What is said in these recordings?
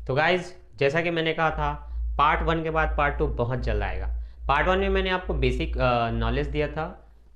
तो गाइज जैसा कि मैंने कहा था, पार्ट 1 के बाद पार्ट 2 बहुत जल्द आएगा। पार्ट 1 में मैंने आपको बेसिक नॉलेज दिया था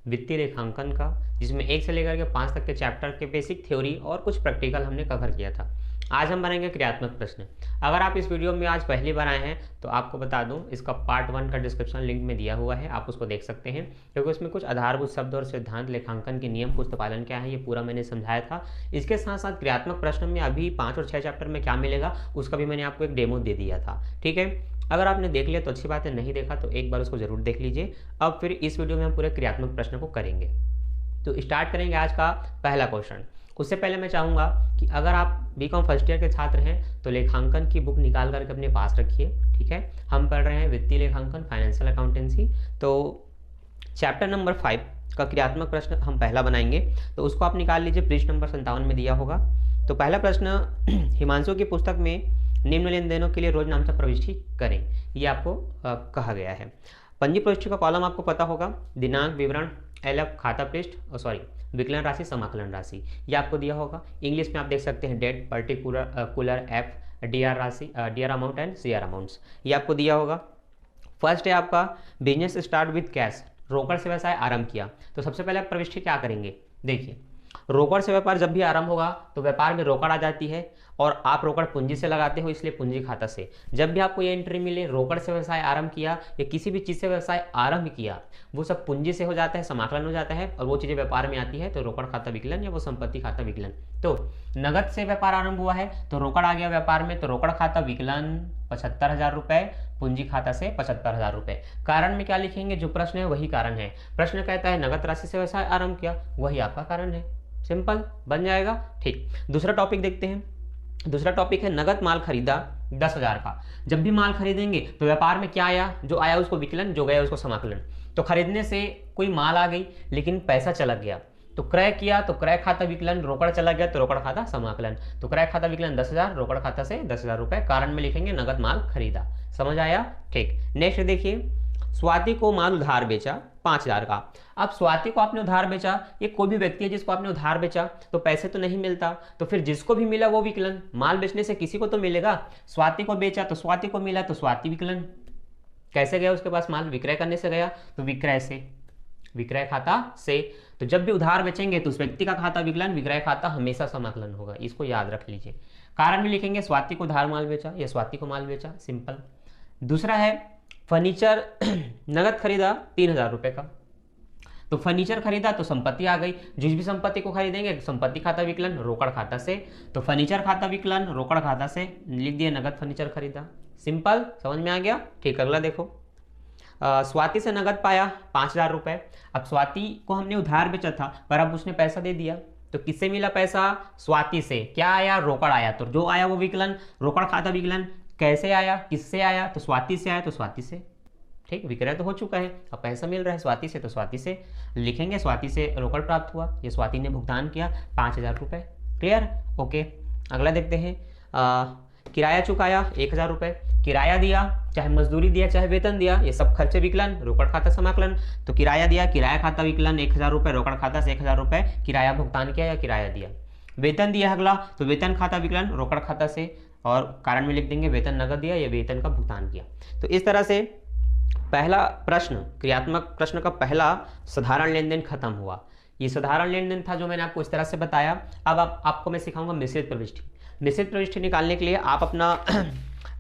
वित्तीय लेखांकन का, जिसमें 1 से लेकर के 5 तक के चैप्टर के बेसिक थ्योरी और कुछ प्रैक्टिकल हमने कवर किया था। आज हम बनाएंगे क्रियात्मक प्रश्न। अगर आप इस वीडियो में आज पहली बार आए हैं तो आपको बता दूं, इसका पार्ट 1 का डिस्क्रिप्शन लिंक में दिया हुआ है, आप उसको देख सकते हैं, क्योंकि उसमें कुछ आधारभूत शब्द और सिद्धांत, लेखांकन के नियम, पुस्तपालन क्या है, ये पूरा मैंने समझाया था। इसके साथ साथ क्रियात्मक प्रश्न में अभी 5 और 6 चैप्टर में क्या मिलेगा उसका भी मैंने आपको एक डेमो दे दिया था। ठीक है, अगर आपने देख लिया तो अच्छी बात है, नहीं देखा तो एक बार उसको जरूर देख लीजिए। अब फिर इस वीडियो में हम पूरे क्रियात्मक प्रश्न को करेंगे। तो स्टार्ट करेंगे आज का पहला क्वेश्चन। उससे पहले मैं चाहूँगा कि अगर आप बीकॉम फर्स्ट ईयर के छात्र हैं तो लेखांकन की बुक निकाल करके अपने पास रखिए। ठीक है, हम पढ़ रहे हैं वित्तीय लेखांकन, फाइनेंशियल अकाउंटेंसी। तो चैप्टर नंबर 5 का क्रियात्मक प्रश्न हम पहला बनाएंगे, तो उसको आप निकाल लीजिए, पृष्ठ नंबर 57 में दिया होगा। तो पहला प्रश्न, हिमांशु की पुस्तक में निम्न लेन देनों के लिए रोज नामचा प्रविष्टि करें, ये आपको कहा गया है। पंजी प्रविष्टि का कॉलम आपको पता होगा, दिनांक, विवरण, एलएफ, खाता पृष्ठ, विकलन राशि, समाकलन राशि, ये आपको दिया होगा। इंग्लिश में आप देख सकते हैं डेट, पर्टिकुलर, एफ, डीआर राशि, DR amount and CR amounts, ये आपको दिया होगा। फर्स्ट है आपका बिजनेस स्टार्ट विद कैश, रोकड़ से व्यवसाय आरंभ किया। तो सबसे पहले आप प्रविष्टि क्या करेंगे, देखिए, रोकड़ से व्यापार जब भी आरंभ होगा तो व्यापार में रोकड़ आ जाती है और आप रोकड़ पूंजी से लगाते हो, इसलिए पूंजी खाता से। जब भी आपको ये एंट्री मिले, रोकड़ से व्यवसाय आरंभ किया या किसी भी चीज़ से व्यवसाय आरंभ किया, वो सब पूंजी से हो जाता है, समाकलन हो जाता है, और वो चीज़ें व्यापार में आती है तो रोकड़ खाता विकलन या वो संपत्ति खाता विकलन। तो नगद से व्यापार आरंभ हुआ है तो रोकड़ आ गया व्यापार में, तो रोकड़ खाता विकलन 75,000 रुपये, पूंजी खाता से 75,000 रुपये। कारण में क्या लिखेंगे, जो प्रश्न है वही कारण है। प्रश्न कहता है नगद राशि से व्यवसाय आरंभ किया, वही आपका कारण है, सिंपल बन जाएगा। ठीक, दूसरा टॉपिक देखते हैं। दूसरा टॉपिक है नगद माल खरीदा 10,000 का। जब भी माल खरीदेंगे तो व्यापार में क्या आया, जो आया उसको विकलन, जो गया उसको समाकलन। तो खरीदने से कोई माल आ गई लेकिन पैसा चला गया, तो क्रय किया तो क्रय खाता विकलन, रोकड़ चला गया तो रोकड़ खाता समाकलन। तो क्रय खाता विकलन 10,000, रोकड़ खाता से 10,000 रुपए, कारण में लिखेंगे नगद माल खरीदा। समझ आया। ठीक, नेक्स्ट देखिए, स्वाति को माल उधार बेचा 5,000 का। अब स्वाति को आपने उधार बेचा, ये कोई भी व्यक्ति है जिसको आपने उधार बेचा तो पैसे तो नहीं मिलता, तो फिर जिसको भी मिला वो विकलन। माल बेचने से किसी को तो मिलेगा, स्वाति को बेचा तो स्वाति को मिला तो स्वाति विकलन। कैसे गया उसके पास माल, विक्रय करने से गया तो विक्रय से, विक्रय खाता से। तो जब भी उधार बेचेंगे तो उस व्यक्ति का खाता विकलन, विक्रय खाता हमेशा समाकलन होगा, इसको याद रख लीजिए। कारण में लिखेंगे स्वाति को उधार माल बेचा या स्वाति को माल बेचा, सिंपल। दूसरा है फर्नीचर, नगद खरीदा 3,000 रुपए का। तो फर्नीचर खरीदा तो संपत्ति आ गई, जिस भी संपत्ति को खरीदेंगे संपत्ति खाता विकलन, रोकड़ खाता से। तो फर्नीचर खाता विकलन, रोकड़ खाता से, लिख दिए नगद फर्नीचर खरीदा, सिंपल, समझ में आ गया। ठीक, अगला देखो, स्वाति से नगद पाया 5,000 रुपए। अब स्वाति को हमने उधार बेचा था पर अब उसने पैसा दे दिया, तो किससे मिला पैसा, स्वाति से। क्या आया, रोकड़ आया, तो जो आया वो विकलन, रोकड़ खाता विकलन। कैसे आया, किससे आया, तो स्वाति से आया तो स्वाति से। ठीक, विक्रय तो हो चुका है, अब पैसा मिल रहा है स्वाति से तो स्वाति से लिखेंगे, स्वाति से रोकड़ प्राप्त हुआ, ये स्वाति ने भुगतान किया 5,000 रुपये। Clear, okay. अगला देखते हैं, किराया चुकाया 1,000 रुपये। किराया दिया, चाहे मजदूरी दिया चाहे वेतन दिया, ये सब खर्चे विकलन, रोकड़ खाता समाकलन। तो किराया दिया, किराया खाता विकलन 1,000 रुपये, रोकड़ खाता से 1,000 रुपये, किराया भुगतान किया या किराया दिया। वेतन दिया अगला, तो वेतन खाता विकलन, रोकड़ खाता से, और कारण में लिख देंगे वेतन नगद दिया या वेतन का भुगतान किया। तो इस तरह से पहला प्रश्न, क्रियात्मक प्रश्न का पहला साधारण लेन देन खत्म हुआ। ये साधारण लेन देन था जो मैंने आपको इस तरह से बताया। अब आपको मैं सिखाऊंगा मिश्रित प्रविष्टि। मिश्रित प्रविष्टि निकालने के लिए आप अपना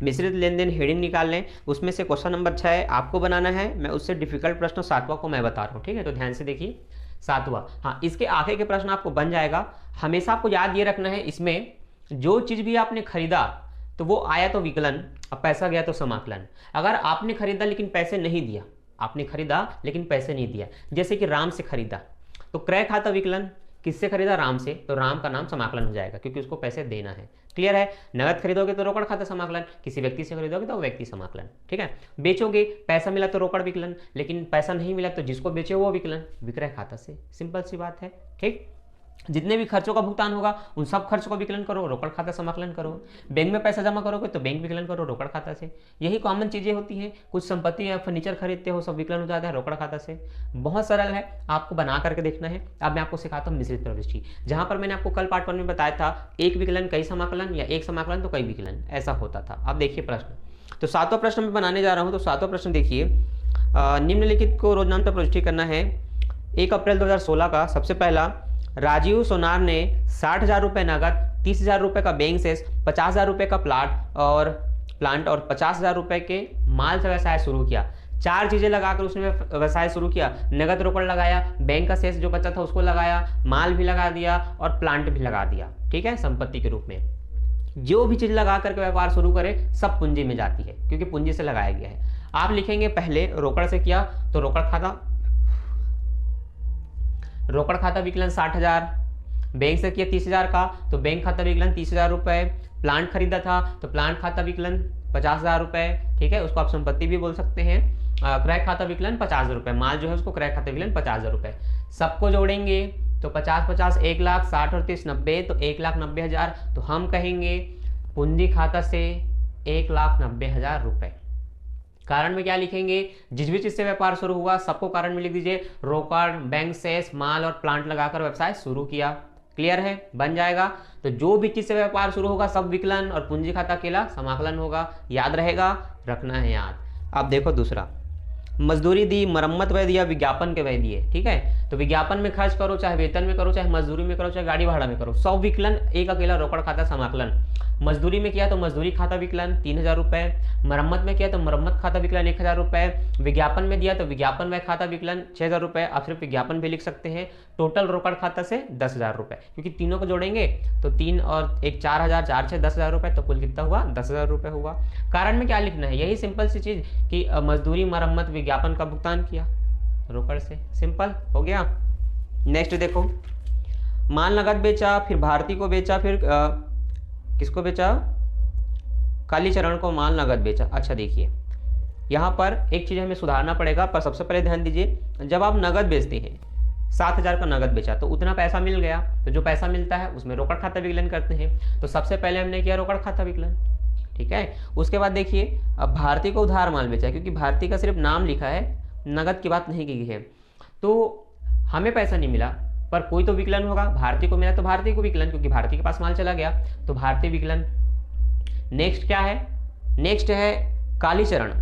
मिश्रित लेन देन हेडिंग निकाल लें, उसमें से क्वेश्चन नंबर 6 आपको बनाना है, मैं उससे डिफिकल्ट प्रश्न 7वां को मैं बता रहा हूँ। ठीक है, तो ध्यान से देखिए 7वां, हाँ, इसके आगे के प्रश्न आपको बन जाएगा। हमेशा आपको याद ये रखना है, इसमें जो चीज़ भी आपने खरीदा तो वो आया तो विकलन, अब पैसा गया तो समाकलन। अगर आपने खरीदा लेकिन पैसे नहीं दिया, आपने खरीदा लेकिन पैसे नहीं दिया, जैसे कि राम से खरीदा तो क्रय खाता विकलन, किससे खरीदा, राम से, तो राम का नाम समाकलन हो जाएगा क्योंकि उसको पैसे देना है। क्लियर है। नगद खरीदोगे तो रोकड़ खाता समाकलन, किसी व्यक्ति से खरीदोगे तो व्यक्ति समाकलन। ठीक है, बेचोगे, पैसा मिला तो रोकड़ विकलन, लेकिन पैसा नहीं मिला तो जिसको बेचे वो विकलन, विक्रय खाता से, सिंपल सी बात है। ठीक, जितने भी खर्चों का भुगतान होगा उन सब खर्चों का विकलन करो, रोकड़ खाता समाकलन करो। बैंक में पैसा जमा करोगे तो बैंक विकलन करो रोकड़ खाता से। यही कॉमन चीज़ें होती हैं। कुछ संपत्ति या फर्नीचर खरीदते हो, सब विकलन हो जाता है रोकड़ खाता से। बहुत सरल है, आपको बना करके देखना है। अब मैं आपको सिखाता हूँ मिश्रित प्रविष्टि, जहाँ पर मैंने आपको कल पार्ट 1 में बताया था एक विकलन कई समाकलन या एक समाकलन तो कई विकलन, ऐसा होता था। अब देखिए प्रश्न, तो 7वां प्रश्न में बनाने जा रहा हूँ। तो 7वां प्रश्न देखिए, निम्नलिखित को रोजनामता प्रविष्टि करना है। 1 अप्रैल 2016 का सबसे पहला, राजीव सोनार ने 60,000 रुपये नगद, 30,000 रुपये का बैंक शेष, 50,000 रुपये का प्लांट और 50,000 रुपये के माल से व्यवसाय शुरू किया। 4 चीजें लगाकर उसने व्यवसाय शुरू किया। नगद रोकड़ लगाया, बैंक का शेष जो बचा था उसको लगाया, माल भी लगा दिया और प्लांट भी लगा दिया। ठीक है, संपत्ति के रूप में जो भी चीज लगा करके व्यापार शुरू करे सब पूंजी में जाती है, क्योंकि पूंजी से लगाया गया है। आप लिखेंगे पहले रोकड़ से किया तो रोकड़ खाता विकलन 60,000, बैंक से किया 30,000 का तो बैंक खाता विकलन 30,000 रुपए, प्लांट खरीदा था तो प्लांट खाता विकलन 50,000 रुपए। ठीक है, उसको आप संपत्ति भी बोल सकते हैं। क्रय खाता विकलन 50,000 रुपए, माल जो है उसको क्रय खाता विकलन 50,000 रुपए। सबको जोड़ेंगे तो 50 1 लाख, 60 और 30 90, तो 1,90,000। तो हम कहेंगे पूंजी खाता से 1,90,000 रुपए। कारण में क्या लिखेंगे, जिस भी चीज से व्यापार शुरू हुआ सबको कारण में लिख दीजिए, रोकड़, बैंक शेष, माल और प्लांट लगाकर व्यवसाय शुरू किया। क्लियर है, बन जाएगा। तो जो भी चीज से व्यापार शुरू होगा सब विकलन और पूंजी खाता अकेला समाकलन होगा। याद रहेगा, रखना है याद। अब देखो दूसरा, मजदूरी दी, मरम्मत व्यय दिया, विज्ञापन के व्यय दिए। ठीक है, तो विज्ञापन में खर्च करो, चाहे वेतन में करो, चाहे मजदूरी में करो, चाहे गाड़ी भाड़ा में करो, सब विकलन एक अकेला रोकड़ खाता समाकलन। मजदूरी में किया तो मजदूरी खाता विकलन 3,000 रुपए, मरम्मत में किया तो मरम्मत खाता विकलन 1,000 रुपए, विज्ञापन में दिया तो विज्ञापन व्यय खाता विकलन 6,000 रुपए। आप सिर्फ विज्ञापन भी लिख सकते हैं। टोटल रोकड़ खाता से 10,000 रुपए, क्योंकि तीनों को जोड़ेंगे तो 3 और 1 4,000, 4 6 10,000 रुपए, तो कुल कितना हुआ 10,000 रुपए हुआ। कारण में क्या लिखना है, यही सिंपल सी चीज कि मजदूरी, मरम्मत, विज्ञापन का भुगतान किया रोकड़ से, सिंपल हो गया। नेक्स्ट देखो, माल नगद बेचा, फिर भारती को बेचा, फिर किसको बेचा, कालीचरण को माल नगद बेचा। अच्छा देखिए, यहाँ पर एक चीज़ हमें सुधारना पड़ेगा, पर सबसे पहले ध्यान दीजिए, जब आप नगद बेचते हैं 7,000 का नगद बेचा तो उतना पैसा मिल गया, तो जो पैसा मिलता है उसमें रोकड़ खाता विकलन करते हैं। तो सबसे पहले हमने किया रोकड़ खाता विकलन। ठीक है, उसके बाद देखिए, अब भारती को उधार माल बेचा, क्योंकि भारती का सिर्फ नाम लिखा है, नगद की बात नहीं की गई है, तो हमें पैसा नहीं मिला, पर कोई तो विकलन होगा। भारती को मिला तो भारती को विकलन, क्योंकि भारती के पास माल चला गया तो भारती विकलन। नेक्स्ट क्या है, नेक्स्ट है कालीचरण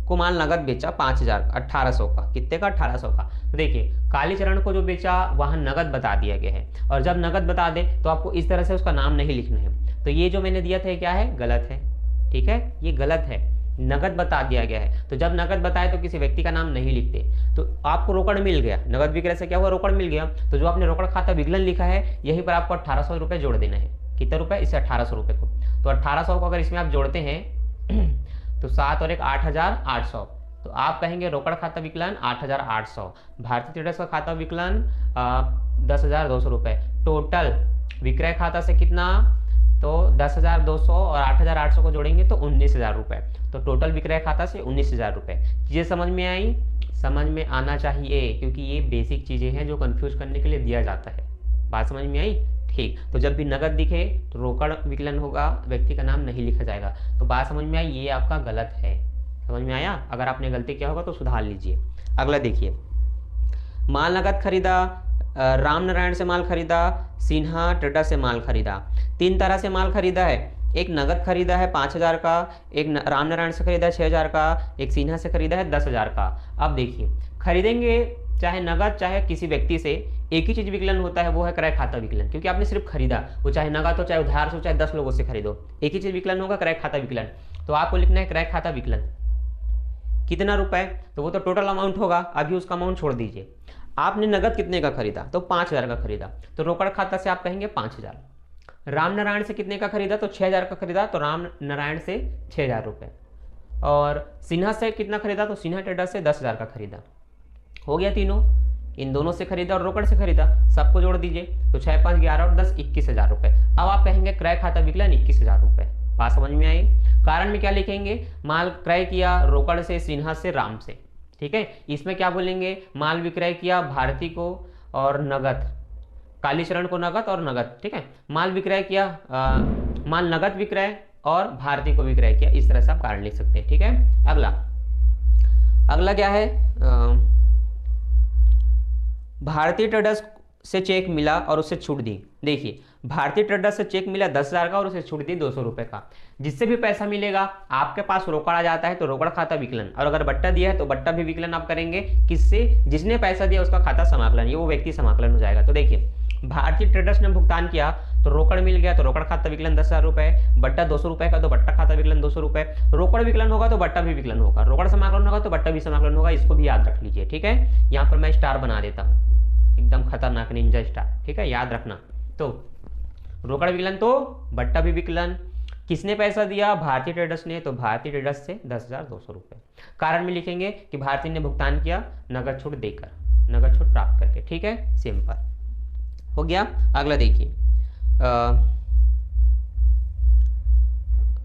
को माल नगद बेचा 5,000, 1,800 का। कितने का, 1,800 का। तो देखिए, कालीचरण को जो बेचा वहां नगद बता दिया गया है, और जब नगद बता दे तो आपको इस तरह से उसका नाम नहीं लिखना है। तो ये जो मैंने दिया था क्या है, गलत है। ठीक है, ये गलत है, नगद बता दिया गया है। तो जब नगद बताए तो किसी व्यक्ति का नाम नहीं लिखते। तो आपको रोकड़ मिल गया, नगद विक्रय से क्या हुआ, रोकड़ मिल गया। तो जो आपने रोकड़ खाता विकलन लिखा है, यहीं पर आपको 1,800 रुपये जोड़ देना है। कितने रुपए, इसे 1,800 रुपये को। तो 1,800 को अगर इसमें आप जोड़ते हैं तो 7 और 1 8,800, तो आप कहेंगे रोकड़ खाता विकलन 8,800, भारतीय ट्रेडर्स का खाता विकलन 10,200 रुपये। टोटल विक्रय खाता से कितना, तो 10,200 और 8,800 को जोड़ेंगे तो 19,000 रुपये। तो टोटल विक्रय खाता से 19,000 रुपये। चीज़ें समझ में आई, समझ में आना चाहिए, क्योंकि ये बेसिक चीज़ें हैं जो कंफ्यूज करने के लिए दिया जाता है। बात समझ में आई, ठीक। तो जब भी नगद दिखे तो रोकड़ विकलन होगा, व्यक्ति का नाम नहीं लिखा जाएगा। तो बात समझ में आई, ये आपका गलत है। समझ में आया, अगर आपने गलती किया होगा तो सुधार लीजिए। अगला देखिए, माल नगद खरीदा, राम नारायण से माल खरीदा, सिन्हा ट्रेडर से माल खरीदा। 3 तरह से माल खरीदा है, एक नगद खरीदा है 5,000 का, एक राम नारायण से खरीदा है 6,000 का, एक सिन्हा से खरीदा है 10,000 का। अब देखिए, खरीदेंगे चाहे नगद चाहे किसी व्यक्ति से, एक ही चीज विकलन होता है, वो है क्रय खाता विकलन। क्योंकि आपने सिर्फ खरीदा, वो चाहे नगद हो, चाहे उधार से हो, चाहे 10 लोगों से खरीदो, एक ही चीज विकलन होगा, क्रय खाता विकलन। तो आपको लिखना है क्रय खाता विकलन कितना रुपए, तो वो तो टोटल अमाउंट होगा, अभी उसका अमाउंट छोड़ दीजिए। आपने नगद कितने का खरीदा, तो 5,000 का खरीदा, तो रोकड़ खाता से आप कहेंगे 5,000। राम नारायण से कितने का खरीदा, तो 6,000 का खरीदा, तो राम नारायण से 6,000 रुपये। और सिन्हा से कितना खरीदा, तो सिन्हा ट्रेडर से 10,000 का खरीदा। हो गया तीनों, इन दोनों से खरीदा और रोकड़ से खरीदा, सबको जोड़ दीजिए तो 6 5 11 और 10 21,000 रुपये। अब आप कहेंगे क्रय खाता विकलन 21,000 रुपये। बात समझ में आई। कारण में क्या लिखेंगे, माल क्रय किया रोकड़ से, सिन्हा से, राम से। ठीक है, इसमें क्या बोलेंगे, माल विक्रय किया भारती को और नगद, कालीचरण को नगद और नगद, ठीक है। माल विक्रय किया, माल नगद विक्रय और भारती को विक्रय किया, इस तरह से आप कारण लिख सकते हैं, ठीक है। अगला क्या है, भारतीय ट्रेडर्स से चेक मिला और उसे छूट दी। देखिए, भारतीय ट्रेडर्स से चेक मिला 10,000 का और उसे छूट दी 200 रुपए का। जिससे भी पैसा मिलेगा आपके पास रोकड़ आ जाता है तो रोकड़ खाता विकलन, और अगर बट्टा दिया है तो बट्टा भी विकलन आप करेंगे। किससे? जिसने पैसा दिया उसका खाता समाकलन, ये वो व्यक्ति समाकलन हो जाएगा। तो देखिए, भारतीय ट्रेडर्स ने भुगतान किया तो रोकड़ मिल गया तो रोकड़ खाता विकलन 10,000 रुपए, बट्टा 200 रुपए का तो बट्टा खाता विकलन 200 रुपए, रोकड़ विकलन होगा तो बट्टा भी विकलन होगा, रोकड़ समाकलन होगा तो बट्टा भी समाकलन होगा। इसको भी याद रख लीजिए, ठीक है। यहाँ पर मैं स्टार बना देता हूँ, एकदम खतरनाक निंजा स्टार, ठीक है, याद रखना। तो रोकड़ विकलन तो बट्टा भी विकलन। किसने पैसा दिया? भारतीय ट्रेडर्स ने, तो भारतीय ट्रेडर्स से 10,200 रुपए। कारण में लिखेंगे कि भारतीय ने भुगतान किया नगद छूट देकर, नगद छूट प्राप्त करके, ठीक है, सिंपल हो गया। अगला देखिए,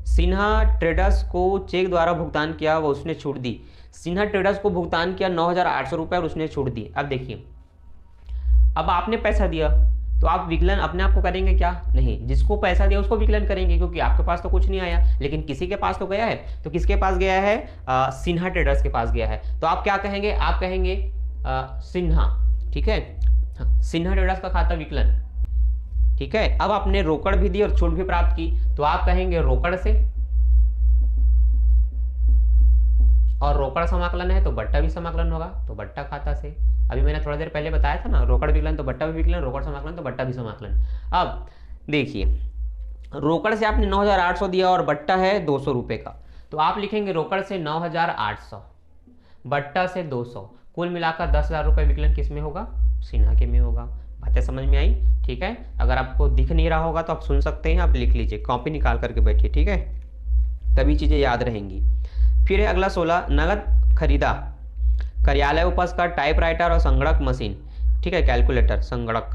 सिन्हा ट्रेडर्स को चेक द्वारा भुगतान किया वो उसने छूट दी। सिन्हा ट्रेडर्स को भुगतान किया 9,800 रुपए और उसने छूट दी। अब देखिए, अब आपने पैसा दिया तो आप विकलन अपने आप को करेंगे क्या? नहीं, जिसको पैसा दिया उसको विकलन करेंगे, क्योंकि आपके पास तो कुछ नहीं आया, लेकिन किसी के पास तो गया है। तो किसके पास गया है? सिन्हा ट्रेडर्स के पास गया है। तो आप क्या कहेंगे? आप कहेंगे सिन्हा, ठीक है, सिन्हा ट्रेडर्स का खाता विकलन, ठीक है। अब आपने रोकड़ भी दी और छूट भी प्राप्त की, तो आप कहेंगे रोकड़ से, और रोकड़ समाकलन है तो बट्टा भी समाकलन होगा, तो बट्टा खाता से। अभी मैंने थोड़ा देर पहले बताया था ना, रोकड़ विकलन तो बट्टा भी विकलन, रोकड़ समाकलन तो बट्टा भी समाकलन। अब देखिए, रोकड़ से आपने 9,800 दिया और बट्टा है 200 रुपए का, तो आप लिखेंगे रोकड़ से 9,800, बट्टा से 200, कुल मिलाकर 10,000 रुपए विकलन किस में होगा? सिन्हा के में होगा। बातें समझ में आई? ठीक है। अगर आपको दिख नहीं रहा होगा तो आप सुन सकते हैं, आप लिख लीजिए, कॉपी निकाल करके बैठिए, ठीक है, तभी चीजें याद रहेंगी। फिर है अगला 16, नगद खरीदा कार्यालय उपस्कर, टाइपराइटर और संगणक मशीन, ठीक है, कैलकुलेटर, संगणक,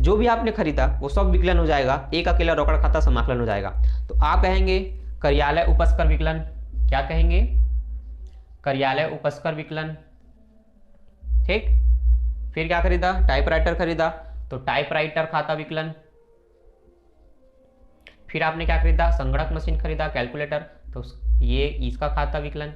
जो भी आपने खरीदा वो सब विकलन हो जाएगा, एक अकेला रोकड़ खाता समाकलन हो जाएगा। तो आप कहेंगे कार्यालय उपस्कर विकलन, क्या कहेंगे? कार्यालय उपस्कर विकलन, ठीक। फिर क्या खरीदा? टाइपराइटर खरीदा, तो टाइपराइटर खाता विकलन। फिर आपने क्या खरीदा? संगणक मशीन खरीदा, कैलकुलेटर, तो ये इसका खाता विकलन,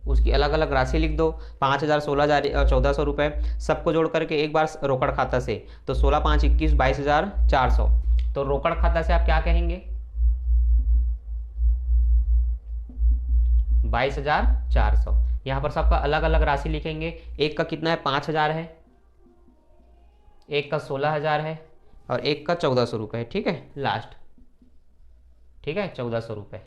उसकी अलग अलग राशि लिख दो, 5,000, 16,000 और 1,400 रुपए, सबको जोड़ करके एक बार रोकड़ खाता से, तो 16, 5, 21, 22,400। तो रोकड़ खाता से आप क्या कहेंगे? 22,400। यहां पर सबका अलग अलग राशि लिखेंगे, एक का कितना है? 5,000 है, एक का 16,000 है और एक का 1,400 रुपए है, ठीक है, लास्ट, ठीक है, 1,400 रुपए।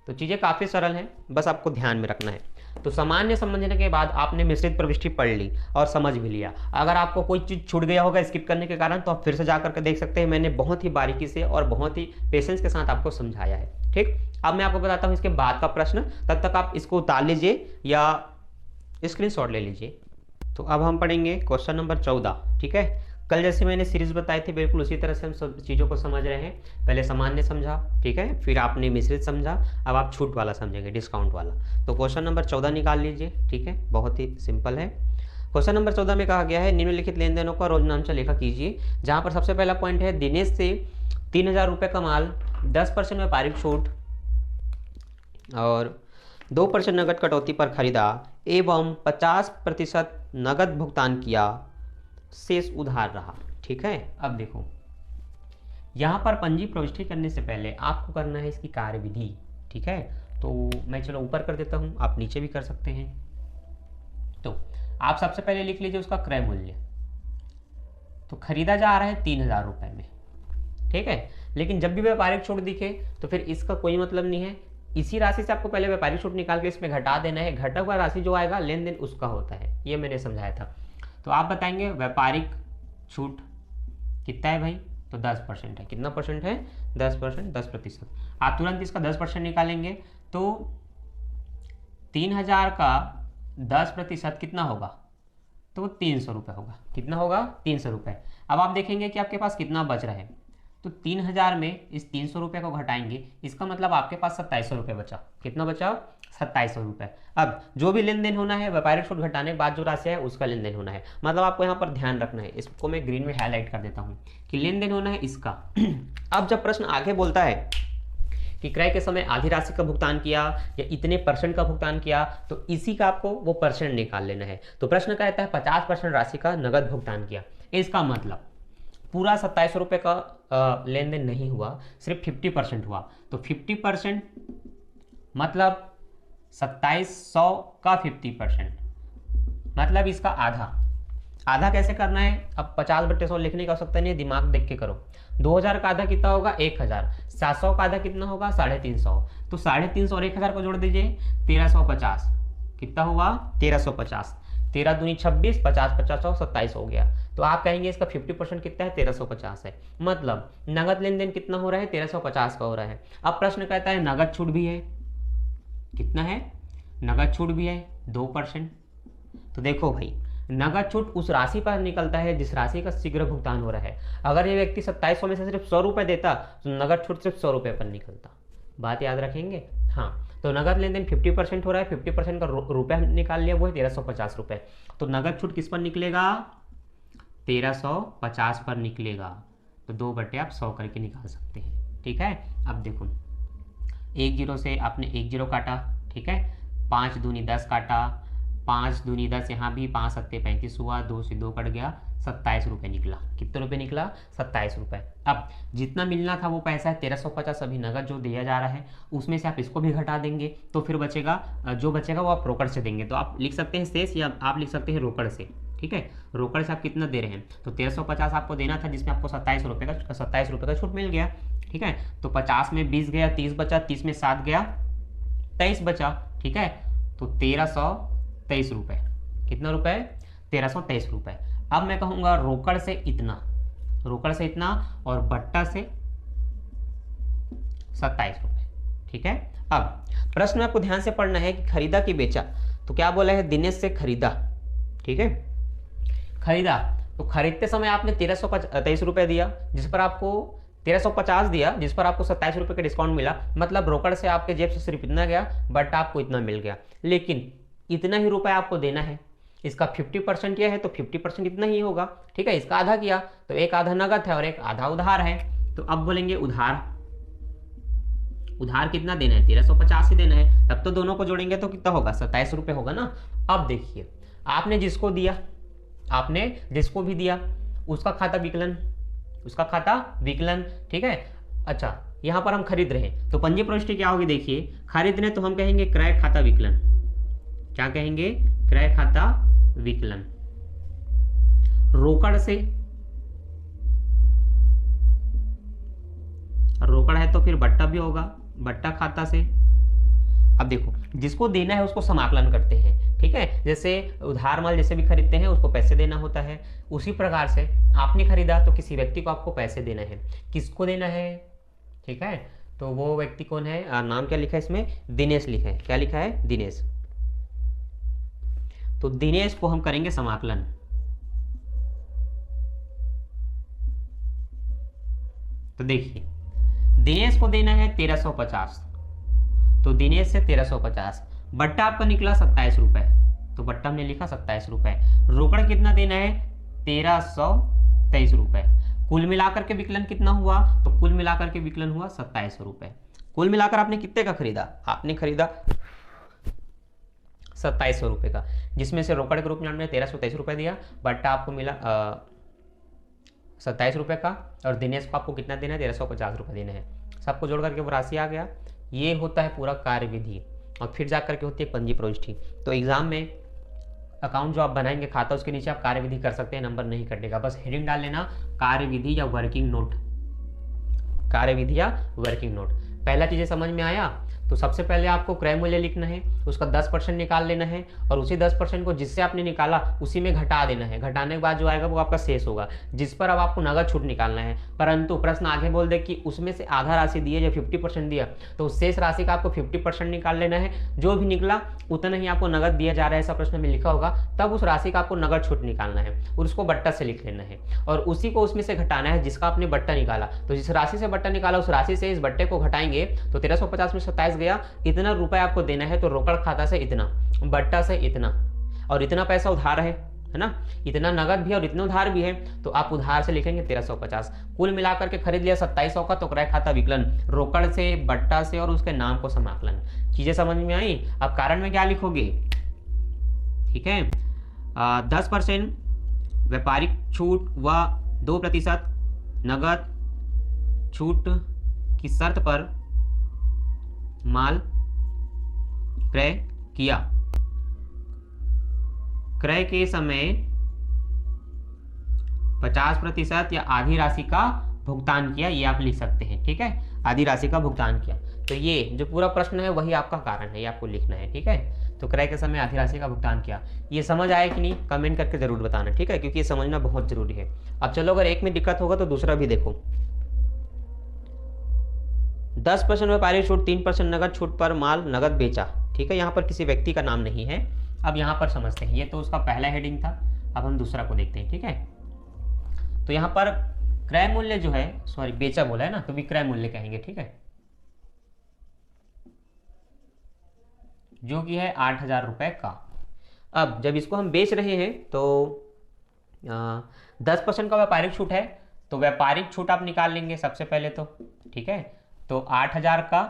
तो चीज़ें काफ़ी सरल हैं, बस आपको ध्यान में रखना है। तो सामान्य समझने के बाद आपने मिश्रित प्रविष्टि पढ़ ली और समझ भी लिया। अगर आपको कोई चीज़ छूट गया होगा स्किप करने के कारण, तो आप फिर से जा करके देख सकते हैं, मैंने बहुत ही बारीकी से और बहुत ही पेशेंस के साथ आपको समझाया है, ठीक। अब मैं आपको बताता हूँ इसके बाद का प्रश्न, तब तक आप इसको उतार लीजिए या स्क्रीनशॉट ले लीजिए। तो अब हम पढ़ेंगे क्वेश्चन नंबर 14, ठीक है। कल जैसे मैंने सीरीज बताई थी, बिल्कुल उसी तरह से हम सब चीज़ों को समझ रहे हैं। पहले सामान्य समझा, ठीक है, फिर आपने मिश्रित समझा, अब आप छूट वाला समझेंगे, डिस्काउंट वाला। तो क्वेश्चन नंबर 14 निकाल लीजिए, ठीक है, बहुत ही सिंपल है। क्वेश्चन नंबर 14 में कहा गया है, निम्नलिखित लेन देनों का रोजनामचा लेखा कीजिए। जहाँ पर सबसे पहला पॉइंट है, दिनेश से 3,000 रुपये का माल 10% व्यापारिक छूट और 2% नगद कटौती पर खरीदा एवं 50% नगद भुगतान किया, शेष उधार रहा, ठीक है। अब देखो, यहाँ पर पंजी प्रविष्टि करने से पहले आपको करना है इसकी कार्यविधि, ठीक है। तो मैं चलो ऊपर कर देता हूँ, आप नीचे भी कर सकते हैं। तो आप सबसे पहले लिख लीजिए उसका क्रय मूल्य। तो खरीदा जा रहा है 3,000 रुपये में, ठीक है, लेकिन जब भी व्यापारिक छूट दिखे तो फिर इसका कोई मतलब नहीं है, इसी राशि से आपको पहले व्यापारिक छूट निकाल के इसमें घटा देना है। घटा हुआ राशि जो आएगा लेन देन उसका होता है, ये मैंने समझाया था। तो आप बताएंगे व्यापारिक छूट कितना है भाई? तो 10% है। कितना परसेंट है? 10%, 10%। आप तुरंत इसका 10% निकालेंगे तो 3,000 का 10% कितना होगा? तो 300 रुपये होगा। कितना होगा? 300 रुपये। अब आप देखेंगे कि आपके पास कितना बच रहा है, तो 3,000 में इस 300 रुपये को घटाएंगे, इसका मतलब आपके पास 2700 रुपये बचा। कितना बचा? 2700 रुपये। अब जो भी लेन देन होना है व्यापारिक शुल्क घटाने के बाद जो राशि है उसका लेन देन होना है, मतलब आपको यहाँ पर ध्यान रखना है, इसको मैं ग्रीन में हाईलाइट कर देता हूँ कि लेन देन होना है इसका। अब जब प्रश्न आगे बोलता है कि क्रय के समय आधी राशि का भुगतान किया या इतने परसेंट का भुगतान किया, तो इसी का आपको वो परसेंट निकाल लेना है। तो प्रश्न कहता है 50% राशि का नगद भुगतान किया, इसका मतलब पूरा 2700 रुपये का लेन देन नहीं हुआ, सिर्फ 50% हुआ। तो 50% मतलब 2700 का 50%, मतलब इसका आधा। आधा कैसे करना है, अब 50/100 लिखने की आवश्यकता नहीं है, दिमाग देख के करो। 2000 का आधा कितना होगा 1000, 700 का आधा कितना होगा 350, तो 350 और 1000 को जोड़ दीजिए 1350, कितना हुआ 1350, 13 दूनी 26, 50 50 27 हो गया। तो आप कहेंगे इसका 50% कितना है 1350 है, मतलब नगद लेन देन कितना हो रहा है 1350 का हो रहा है। अब प्रश्न कहता है नगद छूट भी है, कितना है नगद छूट भी है 2%। तो देखो भाई नगद छूट उस राशि पर निकलता है जिस राशि का शीघ्र भुगतान हो रहा है। अगर ये व्यक्ति 2700 में से सिर्फ 100 रुपये देता तो नगद छूट सिर्फ 100 रुपये पर निकलता, बात याद रखेंगे। हाँ, तो नगद लेन देन 50% हो रहा है, 50% का रुपये निकाल लिया, वो है 1350 रुपये। तो नगद छूट किस पर निकलेगा 1350 पर निकलेगा। तो 2 आप 100 करके निकाल सकते हैं, ठीक है। अब देखो 1 0 से आपने 1 0 काटा, ठीक है, 5 दूनी 10 काटा, 5 दूनी 10, यहाँ भी 5 सत्ते 35 हुआ, 2 से 2 कट गया, 27 रुपये निकला। कितने रुपये निकला 27 रुपये। अब जितना मिलना था वो पैसा है 1350 अभी नगद जो दिया जा रहा है, उसमें से आप इसको भी घटा देंगे तो फिर बचेगा, जो बचेगा वो आप रोकड़ से देंगे। तो आप लिख सकते हैं शेष या आप लिख सकते हैं रोकड़ से, ठीक है। रोकड़ से आप कितना दे रहे हैं, तो 1350 आपको देना था जिसमें आपको 27 रुपये का छूट मिल गया, ठीक है। तो 50 में 20 गया, 30 बचा, 30 में 7 गया, 23 बचा, ठीक है। तो 1323 रुपये, कितना रुपये 1323 रुपये। अब मैं कहूँगा रोकड़ से इतना, रोकड़ से इतना और बट्टा से 27 रुपये, ठीक है। अब प्रश्न में आपको ध्यान से पढ़ना है कि खरीदा कि बेचा। तो क्या बोला है दिनेश से खरीदा, ठीक है, खरीदा। तो खरीदते समय आपने 1323 रुपये दिया, जिस पर आपको 1350 दिया, जिस पर आपको 27 रुपये का डिस्काउंट मिला, मतलब रोकड़ से आपके जेब से सिर्फ इतना गया, बट आपको इतना मिल गया। लेकिन इतना ही रुपये आपको देना है, इसका 50% यह है तो 50% इतना ही होगा, ठीक है। इसका आधा किया तो एक आधा नगद है और एक आधा उधार है। तो अब बोलेंगे उधार, उधार कितना देना है 1350 ही देना है, तब तो दोनों को जोड़ेंगे तो कितना होगा 27 रुपये होगा ना। अब देखिए आपने जिसको दिया, आपने जिसको भी दिया उसका खाता विकलन, उसका खाता विकलन, ठीक है। अच्छा यहाँ पर हम खरीद रहे हैं तो पंजी प्रविष्टि क्या होगी, देखिए खरीद रहे तो हम कहेंगे क्रय खाता विकलन, क्या कहेंगे क्रय खाता विकलन। रोकड़ से, रोकड़ है तो फिर बट्टा भी होगा, बट्टा खाता से। अब देखो जिसको देना है उसको समाकलन करते हैं, ठीक है। जैसे उधार माल जैसे भी खरीदते हैं उसको पैसे देना होता है, उसी प्रकार से आपने खरीदा तो किसी व्यक्ति को आपको पैसे देना है, किसको देना है, ठीक है। तो वो व्यक्ति कौन है, नाम क्या लिखा है इसमें, दिनेश लिखा है, क्या लिखा है दिनेश। तो दिनेश को हम करेंगे समाकलन, तो देखिए दिनेश को देना है 1350, तो दिनेश से 1350, बट्टा आपका निकला 27 रुपये, तो बट्टा हमने लिखा 27 रुपये। रोकड़ कितना देना है 1323 रुपये। कुल मिलाकर के विकलन कितना हुआ, तो कुल मिलाकर के विकलन हुआ 27 रुपये। कुल मिलाकर आपने कितने का खरीदा, आपने खरीदा 2700 रुपये का, जिसमें से रोकड़ के रूप में हमने 1323 रुपये दिया, बट्टा आपको मिला 27 रुपये का, और दिनेश को आपको कितना देना है 1350 रुपये देना है। सबको जोड़ करके वो राशि आ गया। ये होता है पूरा कार्यविधि, और फिर जा करके होती है पंजी प्रविष्टि। तो एग्जाम में अकाउंट जो आप बनाएंगे खाता, उसके नीचे आप कार्यविधि कर सकते हैं, नंबर नहीं कटेगा, बस हेडिंग डाल लेना कार्यविधि या वर्किंग नोट, कार्यविधि या वर्किंग नोट। पहला चीज़ें समझ में आया। तो सबसे पहले आपको क्रय मूल्य लिखना है, उसका 10% निकाल लेना है, और उसी 10% को जिससे आपने निकाला उसी में घटा देना है। घटाने के बाद जो आएगा वो आपका शेष होगा, जिस पर अब आपको नगद छूट निकालना है। परंतु प्रश्न आगे बोल दे कि उसमें से आधा राशि दी है या 50% दिया, तो उस शेष राशि का आपको 50% निकाल लेना है। जो भी निकला उतना ही आपको नगद दिया जा रहा है, ऐसा प्रश्न में लिखा होगा, तब उस राशि का आपको नगद छूट निकालना है और उसको बट्टा से लिख लेना है, और उसी को उसमें से घटाना है जिसका आपने बट्टा निकाला। तो जिस राशि से बट्टा निकाला उस राशि से इस बट्टे को घटाएंगे तो 1350 में 27 गया, इतना रुपए आपको देना है, तो रोकड़ खाता से इतना, बट्टा से इतना, और इतना पैसा उधार है ना, इतना नगद भी और इतना उधार भी है, तो आप उधार से लिखेंगे 1350। कुल मिलाकर के खरीद लिया 2700 का, तो क्रय खाता विकलन रोकड़ से, बट्टा से और उसके नाम को समाकलन। चीजें समझ में आई। अब कारण में क्या लिखोगे, ठीक है, 10% व्यापारिक छूट व 2% नगद छूट की शर्त पर माल क्रय किया। क्रय के समय 50% या आधी राशि का भुगतान किया, ये आप लिख सकते हैं, ठीक है, आधी राशि का भुगतान किया। तो ये जो पूरा प्रश्न है वही आपका कारण है, ये आपको लिखना है, ठीक है। तो क्रय के समय आधी राशि का भुगतान किया, ये समझ आया कि नहीं, कमेंट करके जरूर बताना, ठीक है, क्योंकि ये समझना बहुत जरूरी है। अब चलो, अगर एक में दिक्कत होगा तो दूसरा भी देखो। 10% व्यापारिक छूट, 3% नगद छूट पर माल नगद बेचा, ठीक है, यहाँ पर किसी व्यक्ति का नाम नहीं है। अब यहाँ पर समझते हैं, ये तो उसका पहला हेडिंग था, अब हम दूसरा को देखते हैं, ठीक है। तो यहाँ पर क्रय मूल्य जो है, सॉरी बेचा बोला है ना, तो विक्रय मूल्य कहेंगे, ठीक है, जो कि है 8000 रुपये का। अब जब इसको हम बेच रहे हैं तो 10% का व्यापारिक छूट है, तो व्यापारिक छूट आप निकाल लेंगे सबसे पहले तो, ठीक है। तो 8000 का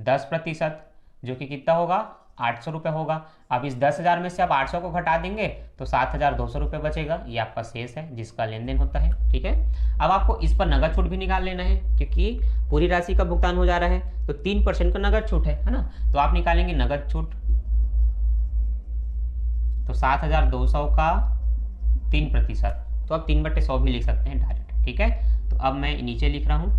10% जो कि कितना होगा, 800 रुपये होगा। अब इस 10,000 में से आप 800 को घटा देंगे तो 7200 रुपये बचेगा, ये आपका शेष है जिसका लेन देन होता है, ठीक है। अब आपको इस पर नगद छूट भी निकाल लेना है, क्योंकि पूरी राशि का भुगतान हो जा रहा है, तो 3% का नगद छूट है ना, तो आप निकालेंगे नगद छूट, तो 7200 का 3%, तो आप 3/100 भी लिख सकते हैं डायरेक्ट, ठीक है। तो अब मैं नीचे लिख रहा हूँ,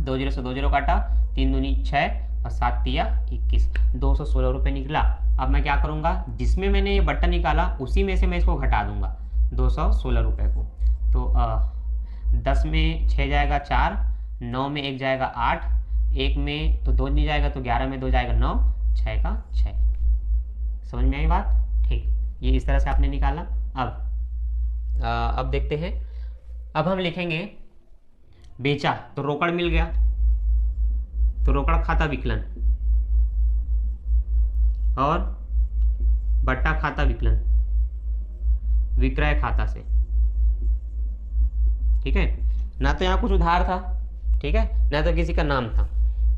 20 से 20 काटा, 3 दूनी 6 और 7 तिया 21, 216 रुपये निकला। अब मैं क्या करूँगा, जिसमें मैंने ये बट्टा निकाला उसी में से मैं इसको घटा दूंगा 216 रुपये को। तो 10 में 6 जाएगा 4, 9 में 1 जाएगा 8, 1 में तो 2 नहीं जाएगा, तो 11 में 2 जाएगा 9, 6 का 6। समझ में आई बात, ठीक, ये इस तरह से आपने निकाला। अब देखते हैं, अब हम लिखेंगे बेचा, तो रोकड़ मिल गया, तो रोकड़ खाता विकलन, और बट्टा खाता विकलन विक्रय खाता से, ठीक है। ना तो यहाँ कुछ उधार था, ठीक है, ना तो किसी का नाम था,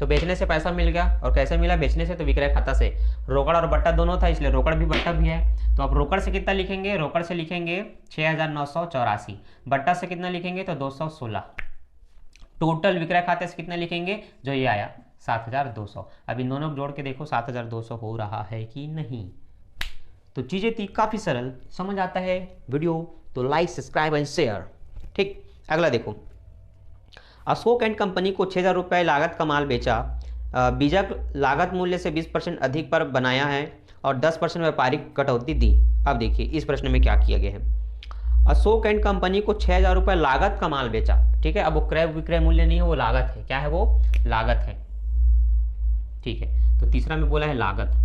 तो बेचने से पैसा मिल गया। और कैसे मिला, बेचने से, तो विक्रय खाता से। रोकड़ और बट्टा दोनों था, इसलिए रोकड़ भी बट्टा भी है। तो आप रोकड़ से कितना लिखेंगे, रोकड़ से लिखेंगे 6984, बट्टा से कितना लिखेंगे, तो 216। टोटल विक्रय खाते से कितना लिखेंगे, जो ये आया 7200। अब इन दोनों को जोड़ के देखो 7200 हो रहा है कि नहीं। तो चीज़ें थी काफ़ी सरल, समझ आता है वीडियो तो लाइक, सब्सक्राइब एंड शेयर, ठीक। अगला देखो, अशोक एंड कंपनी को 6000 रुपये लागत का माल बेचा, बीजक लागत मूल्य से 20% अधिक पर बनाया है और 10% व्यापारिक कटौती दी। अब देखिए इस प्रश्न में क्या किया गया है, अशोक एंड कंपनी को 6000 रुपये लागत का माल बेचा, ठीक है। अब वो क्रय विक्रय मूल्य नहीं है, वो लागत है, क्या है वो, लागत है, ठीक है। तो तीसरा में बोला है लागत,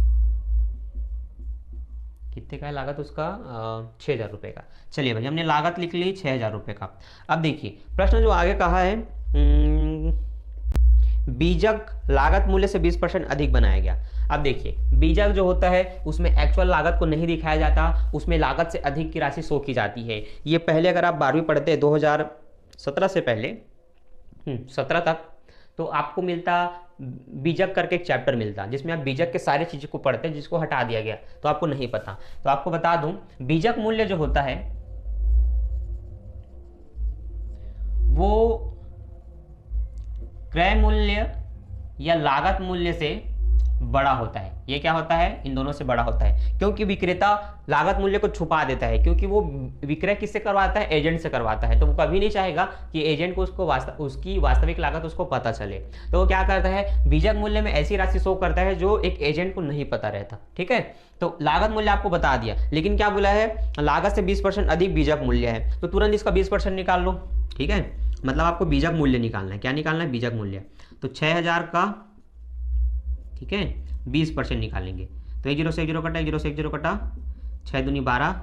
कितने का है लागत उसका, 6000 रुपये का। चलिए भाई, हमने लागत लिख ली 6000 रुपये का। अब देखिए प्रश्न जो आगे कहा है, बीजक लागत मूल्य से 20% अधिक बनाया गया। अब देखिए बीजक जो होता है उसमें एक्चुअल लागत को नहीं दिखाया जाता, उसमें लागत से अधिक की राशि शो की जाती है। ये पहले अगर आप 12वीं पढ़ते हैं 2017 से पहले 17 तक, तो आपको मिलता बीजक करके एक चैप्टर मिलता, जिसमें आप बीजक के सारी चीज़ों को पढ़ते हैं, जिसको हटा दिया गया, तो आपको नहीं पता। तो आपको बता दूं, बीजक मूल्य जो होता है वो क्रय मूल्य या लागत मूल्य से बड़ा होता है। ये क्या होता है, इन दोनों से बड़ा होता है, क्योंकि विक्रेता लागत मूल्य को छुपा देता है, क्योंकि वो विक्रय किससे करवाता है, एजेंट से करवाता है। तो वो कभी नहीं चाहेगा कि एजेंट को उसकी वास्तविक लागत उसको पता चले, तो वो क्या करता है, बीजक मूल्य में ऐसी राशि शो करता है जो एक एजेंट को नहीं पता रहता, ठीक है। तो लागत मूल्य आपको बता दिया, लेकिन क्या बोला है, लागत से 20% अधिक बीजक मूल्य है, तो तुरंत इसका 20% निकाल लो, ठीक है। मतलब आपको बीजक मूल्य निकालना है, क्या निकालना है, बीजक मूल्य। तो 6000 का, ठीक है, 20% निकालेंगे, तो 1 0 से 1 0 कटा, 1 0 से 1 0 कटा, 6 दूनी 12,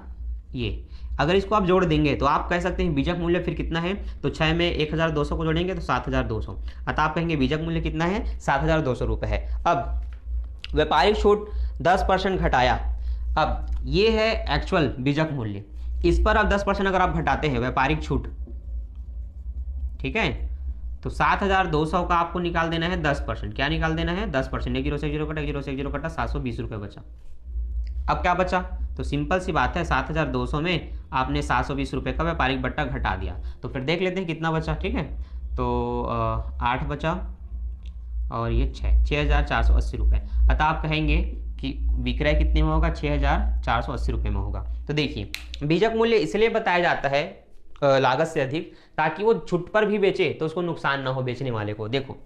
ये अगर इसको आप जोड़ देंगे तो आप कह सकते हैं बीजक मूल्य फिर कितना है, तो 6 में 1200 को जोड़ेंगे तो 7200, अतः आप कहेंगे बीजक मूल्य कितना है, 7200 रुपये है। अब व्यापारिक छूट 10% घटाया, अब ये है एक्चुअल बीजक मूल्य, इस पर अब 10% अगर आप घटाते हैं व्यापारिक छूट, ठीक है, तो 7200 का आपको निकाल देना है 10%। क्या निकाल देना है, 10%। 1 0 से 0 कटा, 0 से 0 कटा, 720 रुपये बचा। अब क्या बचा, तो सिंपल सी बात है 7200 में आपने 720 रुपये का व्यापारिक बट्टा घटा दिया, तो फिर देख लेते हैं कितना बचा, ठीक है। तो 8 बचा और ये 6480 रुपये, अतः आप कहेंगे कि विक्रय कितने में होगा, 6480 रुपये में होगा। तो देखिए बीजक मूल्य इसलिए बताया जाता है लागत से अधिक, ताकि वो छुट पर भी बेचे तो उसको नुकसान ना हो बेचने वाले को। देखो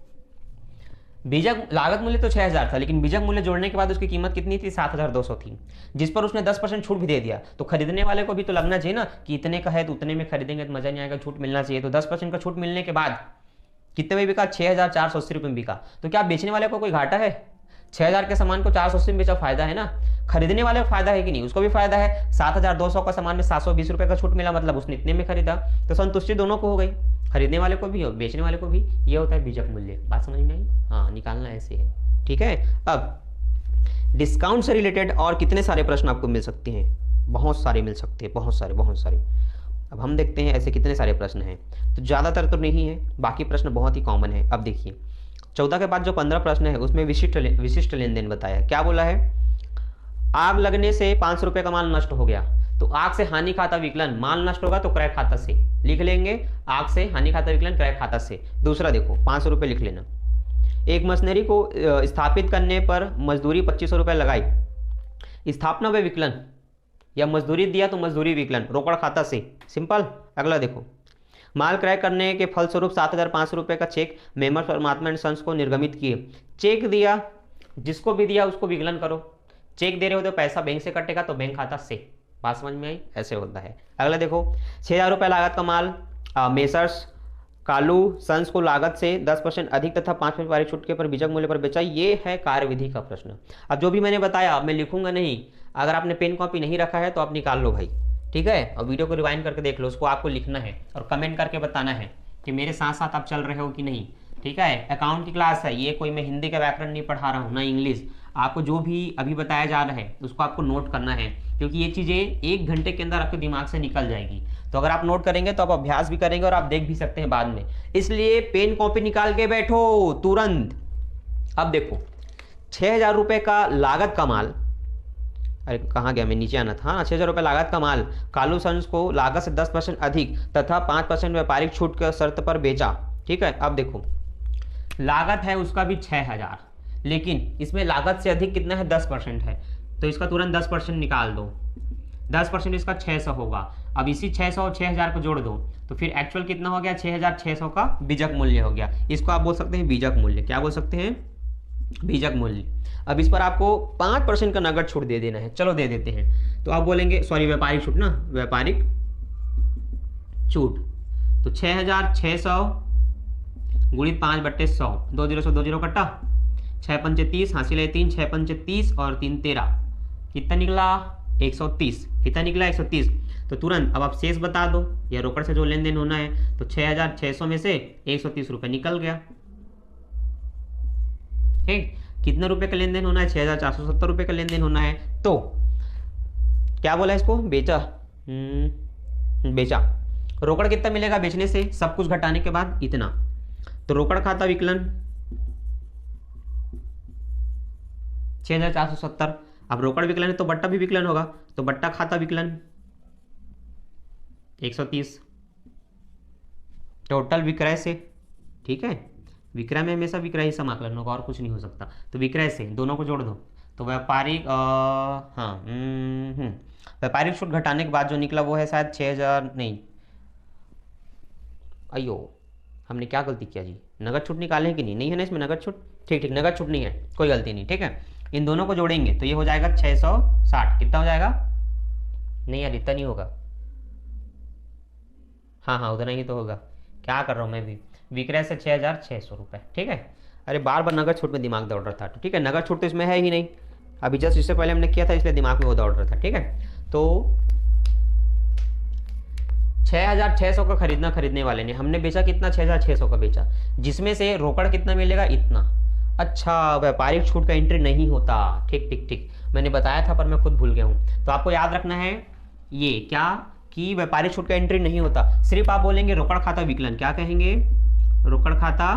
बीजक लागत मूल्य तो 6000 था, लेकिन बीजक मूल्य जोड़ने के बाद उसकी कीमत कितनी थी, 7200 थी, जिस पर उसने 10% छूट भी दे दिया। तो खरीदने वाले को भी तो लगना चाहिए ना कि इतने का है तो उतने में खरीदेंगे तो मजा नहीं आएगा, छूट मिलना चाहिए। तो 10% का छूट मिलने के बाद कितने में बिका, 6480 रुपये में बिका। तो क्या बेचने वाले को कोई घाटा है, 6000 के सामान को 480 में बेचा, फायदा है ना। खरीदने वाले को फायदा है कि नहीं, उसको भी फायदा है। 7200 का सामान में 720 रुपये का छूट मिला, मतलब उसने इतने में खरीदा, तो संतुष्टि दोनों को हो गई, खरीदने वाले को भी और बेचने वाले को भी। ये होता है बीजक मूल्य। बात समझ में आई, हाँ निकालना ऐसे है, ठीक है। अब डिस्काउंट से रिलेटेड और कितने सारे प्रश्न आपको मिल सकते हैं, बहुत सारे मिल सकते हैं, बहुत सारे। अब हम देखते हैं ऐसे कितने सारे प्रश्न हैं, तो ज़्यादातर तो नहीं है, बाकी प्रश्न बहुत ही कॉमन है। अब देखिए 14 के बाद जो 15 प्रश्न है उसमें विशिष्ट लेन देन बताया। क्या बोला है, आग लगने से 500 रुपये का माल नष्ट हो गया, तो आग से हानि खाता विकलन, माल नष्ट होगा तो क्रय खाता से लिख लेंगे, आग से हानि खाता विकलन क्रय खाता से। दूसरा देखो 500 रुपये लिख लेना। एक मशीनरी को स्थापित करने पर मजदूरी 2500 रुपये लगाई, स्थापना व विकलन या मजदूरी दिया तो मजदूरी विकलन रोकड़ खाता से, सिंपल। अगला देखो, माल क्रय करने के फलस्वरूप 7500 रुपये का चेक मेमर परमात्मा एंड सन्स को निर्गमित किए। चेक दिया, जिसको भी दिया उसको विकलन करो, चेक दे रहे हो तो पैसा बैंक से कटेगा तो बैंक खाता से। बात समझ में आई, ऐसे होता है। अगला देखो 6000 रुपये लागत का माल मेसर्स कालू सन्स को लागत से 10% अधिक तथा 5 व्यापारिक छूट के पर बीजक मूल्य पर बेचा। ये है कार्यविधि का प्रश्न। अब जो भी मैंने बताया मैं लिखूंगा नहीं, अगर आपने पेन कॉपी नहीं रखा है तो आप निकाल लो भाई, ठीक है, और वीडियो को रिवाइंड करके देख लो, उसको आपको लिखना है और कमेंट करके बताना है कि मेरे साथ साथ आप चल रहे हो कि नहीं, ठीक है। अकाउंट की क्लास है ये, कोई मैं हिंदी का व्याकरण नहीं पढ़ा रहा हूँ ना इंग्लिश। आपको जो भी अभी बताया जा रहा है उसको आपको नोट करना है, क्योंकि ये चीज़ें 1 घंटे के अंदर आपके दिमाग से निकल जाएगी। तो अगर आप नोट करेंगे तो आप अभ्यास भी करेंगे और आप देख भी सकते हैं बाद में, इसलिए पेन कॉपी निकाल के बैठो तुरंत। अब देखो 6000 रुपये का लागत का माल, अरे कहाँ गया मैं, नीचे आना था। हाँ 6000 रुपये लागत का माल कालू सन्स को लागत से 10% अधिक तथा 5% व्यापारिक छूट के शर्त पर बेचा, ठीक है। अब देखो लागत है उसका भी 6000, लेकिन इसमें लागत से अधिक कितना है, 10% है, तो इसका तुरंत 10% निकाल दो, 10% इसका 600 होगा। अब इसी 600 और 6000 को जोड़ दो तो फिर एक्चुअल कितना हो गया, 6600 का बीजक मूल्य हो गया। इसको आप बोल सकते हैं बीजक मूल्य। क्या बोल सकते हैं, बीजक मूल्य। अब इस पर आपको 5% का नगद छूट दे देना है, चलो दे देते हैं। तो आप बोलेंगे, सॉरी व्यापारिक छूट ना, व्यापारिक छूट, तो 6600 गुणित 5/100, 2 0 से 2 0 कटा, 6 पंचे 30, हासिल है 3, 6 पंचे 30 और 3 13, कितना निकला 130, कितना निकला 130। तो तुरंत अब आप शेष बता दो, या रोकड़ से जो लेन देन होना है, तो 6600 में से 130 रुपये निकल गया, ठीक। कितने रुपए का लेन देन होना है, 6470 रुपये का लेन देन होना है। तो क्या बोला इसको, बेचा, बेचा। रोकड़ कितना मिलेगा बेचने से, सब कुछ घटाने के बाद इतना, तो रोकड़ खाता विकलन 6470। अब रोकड़ विकलन है तो बट्टा भी विकलन होगा, तो बट्टा खाता विकलन 130 टोटल विक्रय से, ठीक है। विक्रय में हमेशा विक्रय ही समाकलन होगा और कुछ नहीं हो सकता, तो विक्रय से दोनों को जोड़ दो तो व्यापारिक व्यापारिक छूट घटाने के बाद जो निकला वो है शायद 6000, नहीं अयो हमने क्या गलती किया जी, नगद छूट निकाले कि नहीं, नहीं है ना इसमें नगद छूट, ठीक ठीक नगद छूट नहीं है, कोई गलती नहीं, ठीक है। इन दोनों को जोड़ेंगे तो ये हो जाएगा 660, कितना हो जाएगा, नहीं यार इतना नहीं होगा, हाँ उतना ही तो होगा, क्या कर रहा हूँ मैं भी। विक्रय से 6600 रुपये, ठीक है। अरे बार बार नगद छूट में दिमाग दौड़ रहा था, ठीक है, नगद छूट तो इसमें है ही नहीं, अभी जस्ट इससे पहले हमने किया था इसलिए दिमाग में वो दौड़ रहा था, ठीक है। तो 6,600 का खरीदने वाले ने, हमने बेचा कितना, 6,600 का बेचा, जिसमें से रोकड़ कितना मिलेगा, इतना। अच्छा, व्यापारिक छूट का एंट्री नहीं होता, ठीक ठीक ठीक, मैंने बताया था पर मैं खुद भूल गया हूँ। तो आपको याद रखना है ये क्या, कि व्यापारिक छूट का एंट्री नहीं होता, सिर्फ आप बोलेंगे रोकड़ खाता विकलन, क्या कहेंगे, रोकड़ खाता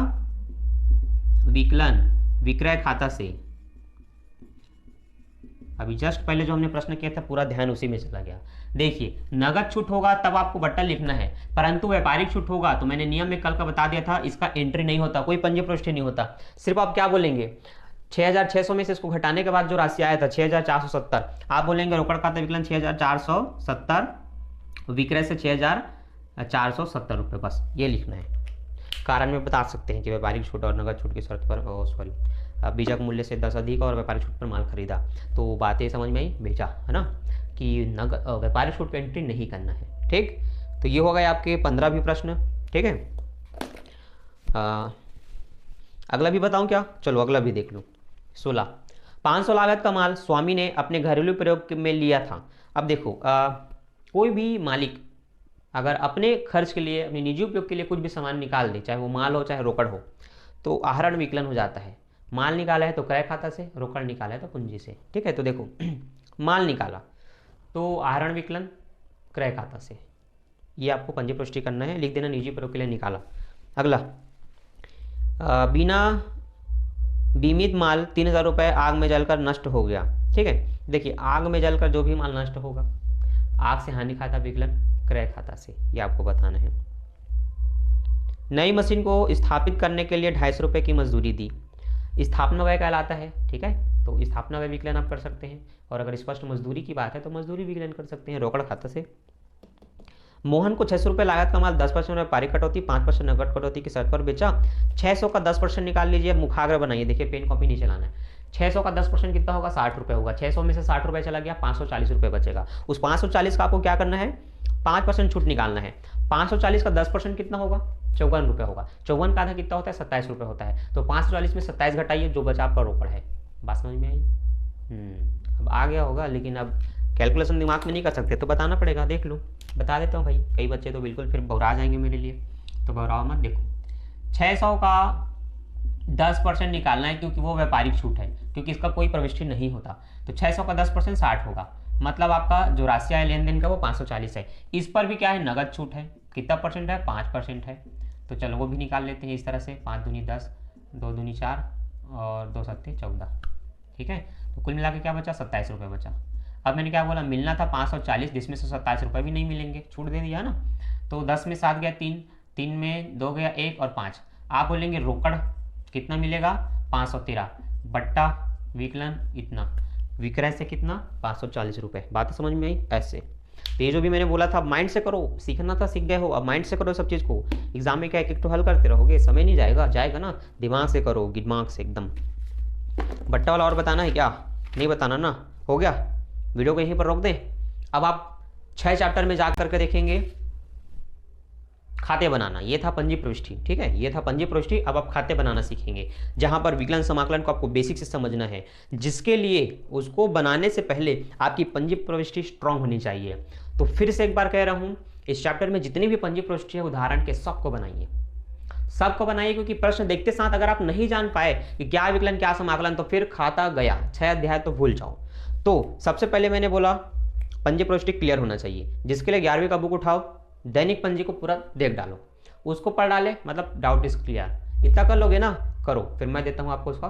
विकलन विक्रय खाता से। अभी जस्ट पहले जो हमने प्रश्न किया था पूरा ध्यान उसी में चला गया। देखिए, नगद छूट होगा तब आपको बट्टा लिखना है, परंतु व्यापारिक छूट होगा तो मैंने नियम में कल का बता दिया था, इसका एंट्री नहीं होता, कोई पंजी प्रविष्टि नहीं होता। सिर्फ आप क्या बोलेंगे, 6,600 में से इसको घटाने के बाद जो राशि आया था 6,470, आप बोलेंगे रोकड़ खाता विकलन 6,470, विक्रय से 6,470 रुपये, बस ये लिखना है। कारण में बता सकते हैं कि व्यापारिक छूट और नगद छूट की शर्त पर बीजक मूल्य से 10 अधिक और व्यापारिक छूट पर माल खरीदा, तो बातें समझ में आई, बेचा है ना, कि नगद व्यापारिक छूट पर एंट्री नहीं करना है। ठीक, तो ये हो गए आपके 15 भी प्रश्न। ठीक है, अगला भी बताऊं क्या, चलो अगला भी देख लो। 16, 500 लागत का माल स्वामी ने अपने घरेलू प्रयोग में लिया था। अब देखो, कोई भी मालिक अगर अपने खर्च के लिए, अपने निजी उपयोग के लिए कुछ भी सामान निकाल दे, चाहे वो माल हो चाहे रोकड़ हो, तो आहरण विकलन हो जाता है। माल निकाला है तो क्रय खाता से, रोकड़ निकाला है तो पूंजी से। ठीक है, तो देखो माल निकाला तो आहरण विकलन क्रय खाता से, ये आपको पंजी पुष्टि करना है, लिख देना निजी प्रयोग के लिए निकाला। अगला, बिना बीमित माल 3,000 रुपये आग में जलकर नष्ट हो गया। ठीक है, देखिए आग में जलकर जो भी माल नष्ट होगा, आग से हानि खाता विकलन क्रय खाता से, ये आपको बताना है। नई मशीन को स्थापित करने के लिए 250 रुपये की मजदूरी दी, स्थापना व्यय कहलाता है। ठीक है, तो स्थापना व्यय विकलन आप कर सकते हैं, और अगर स्पष्ट मजदूरी की बात है तो मजदूरी विकलन कर सकते हैं रोकड़ खाता से। मोहन को 600 रुपये लागत का माल 10% व्यापारिक कटौती 5% नगद कटौती की शर्त पर बेचा। 600 का 10% निकाल लीजिए, मुखाग्र बनाइए, देखिए पेन कॉपी नीचे लाना है। 600 का 10% कितना होगा, 60 रुपये होगा। 600 में से 60 रुपये चला गया, 540 रुपये बचेगा। उस 540 का आपको क्या करना है, 5% छूट निकालना है। 540 का 10% कितना होगा, 54 रुपये होगा। 54 का आधा कितना होता है, 27 रुपये होता है। तो 540 में 27 घटाइए, जो बचा आपका रोकड़ है। बात समझ में आई? अब आ गया होगा, लेकिन अब कैलकुलेशन दिमाग में नहीं कर सकते तो बताना पड़ेगा। देख लो, बता देता हूँ भाई, कई बच्चे तो बिल्कुल फिर घबरा जाएंगे मेरे लिए, तो घबराओ मत। देखो 600 का 10% निकालना है, क्योंकि वो व्यापारिक छूट है, क्योंकि इसका कोई प्रविष्टि नहीं होता। तो 600 का 10% 60 होगा, मतलब आपका जो राशि है लेन देन का वो 540 है। इस पर भी क्या है, नगद छूट है। कितना परसेंट है, 5% है। तो चलो वो भी निकाल लेते हैं इस तरह से, 5 दूनी 10, 2 दूनी 4 और 2 सत्ते 14। ठीक है, तो कुल मिला के क्या बचा, 27 रुपये बचा। अब मैंने क्या बोला, मिलना था 540, जिसमें से 27 रुपये भी नहीं मिलेंगे, छूट दे दिया ना। तो 10 में 7 गया 3, 3 में 2 गया 1 और 5। आप बोलेंगे रोकड़ कितना मिलेगा, 513, बट्टा विकलन इतना, विक्रय से कितना, 540 रुपये। बात समझ में आई? ऐसे तो ये जो भी मैंने बोला था, माइंड से करो, सीखना था सीख गए हो, अब माइंड से करो सब चीज़ को। एग्जाम में क्या एक तो हल करते रहोगे, समय नहीं जाएगा ना, दिमाग से करो, दिमाग से एकदम। बट्टा वाला और बताना है क्या, नहीं बताना ना, हो गया। वीडियो को यहीं पर रोक दें। अब आप 6 चैप्टर में जा करके देखेंगे खाते बनाना, ये था पंजी प्रविष्टि। ठीक है, ये था पंजी प्रविष्टि। अब आप खाते बनाना सीखेंगे, जहां पर विकलन समाकलन को आपको बेसिक से समझना है, जिसके लिए उसको बनाने से पहले आपकी पंजी प्रविष्टि स्ट्रांग होनी चाहिए। तो फिर से एक बार कह रहा हूं, इस चैप्टर में जितनी भी पंजी प्रविष्टि है उदाहरण के सबको बनाइए, सबको बनाइए, क्योंकि प्रश्न देखते साथ अगर आप नहीं जान पाए कि क्या विकलन क्या समाकलन, तो फिर खाता गया, 6 अध्याय तो भूल जाओ। तो सबसे पहले मैंने बोला पंजी प्रविष्टि क्लियर होना चाहिए, जिसके लिए 11वीं का बुक उठाओ, दैनिक पंजी को पूरा देख डालो, उसको पढ़ डाले, मतलब डाउट इज क्लियर। इतना कर लोगे ना, करो, फिर मैं देता हूं आपको उसका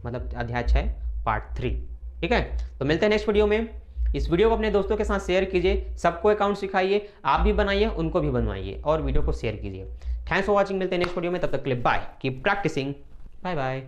मतलब अध्याय 6 पार्ट 3। ठीक है, तो मिलते हैं नेक्स्ट वीडियो में। इस वीडियो को अपने दोस्तों के साथ शेयर कीजिए, सबको अकाउंट सिखाइए, आप भी बनाइए, उनको भी बनवाइए, और वीडियो को शेयर कीजिए। थैंक्स फॉर वॉचिंग, मिलते हैं नेक्स्ट वीडियो में, तब तक के लिए bye, keep practising, bye bye.